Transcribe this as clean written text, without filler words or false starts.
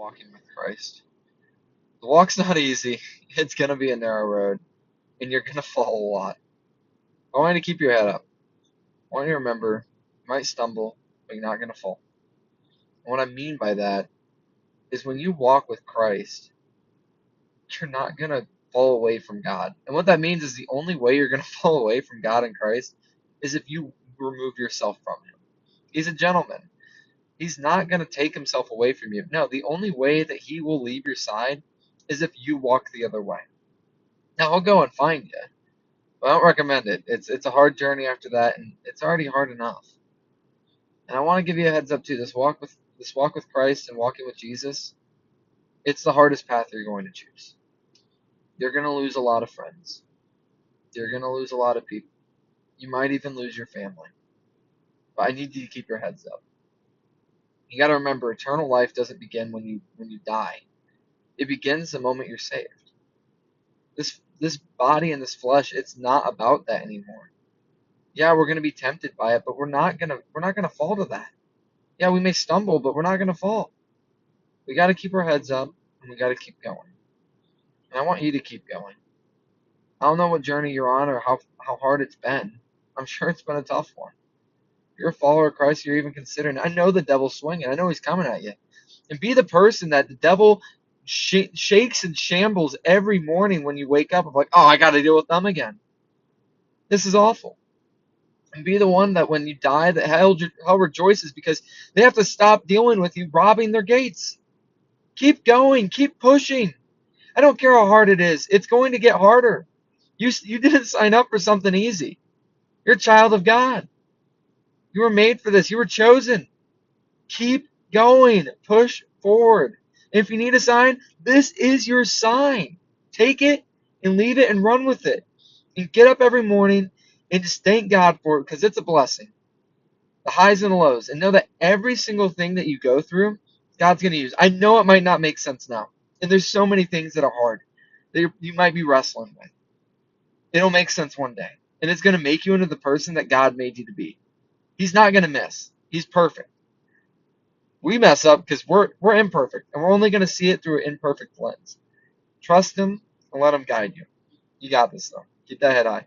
walking with Christ. The walk's not easy. It's going to be a narrow road, and you're going to fall a lot. I want you to keep your head up. I want you to remember you might stumble, but you're not going to fall. And what I mean by that is when you walk with Christ, you're not going to fall away from God. And what that means is the only way you're going to fall away from God and Christ is if you remove yourself from Him. He's a gentleman. He's not going to take Himself away from you. No, the only way that He will leave your side is if you walk the other way. Now, He'll go and find you. But I don't recommend it. It's a hard journey after that, and it's already hard enough. And I want to give you a heads up too. This walk with Christ and walking with Jesus, it's the hardest path you're going to choose. You're going to lose a lot of friends. You're going to lose a lot of people. You might even lose your family. But I need you to keep your heads up. You got to remember, eternal life doesn't begin when you die. It begins the moment you're saved. This body and this flesh, it's not about that anymore. Yeah, we're going to be tempted by it, but we're not going to fall to that. Yeah, we may stumble, but we're not going to fall. We got to keep our heads up, and we got to keep going. And I want you to keep going. I don't know what journey you're on or how hard it's been. I'm sure it's been a tough one. If you're a follower of Christ, you're even considering. I know the devil's swinging. I know he's coming at you. And be the person that the devil shakes and shambles every morning when you wake up of like, oh, I got to deal with them again. This is awful. And be the one that when you die, that hell rejoices because they have to stop dealing with you robbing their gates. Keep going. Keep pushing. I don't care how hard it is. It's going to get harder. You didn't sign up for something easy. You're a child of God. You were made for this. You were chosen. Keep going. Push forward. If you need a sign, this is your sign. Take it and leave it and run with it. And get up every morning and just thank God for it because it's a blessing. The highs and the lows. And know that every single thing that you go through, God's going to use. I know it might not make sense now. And there's so many things that are hard that you might be wrestling with. It'll make sense one day. And it's going to make you into the person that God made you to be. He's not going to miss. He's perfect. We mess up because we're imperfect. And we're only going to see it through an imperfect lens. Trust Him and let Him guide you. You got this, though. Keep that head high.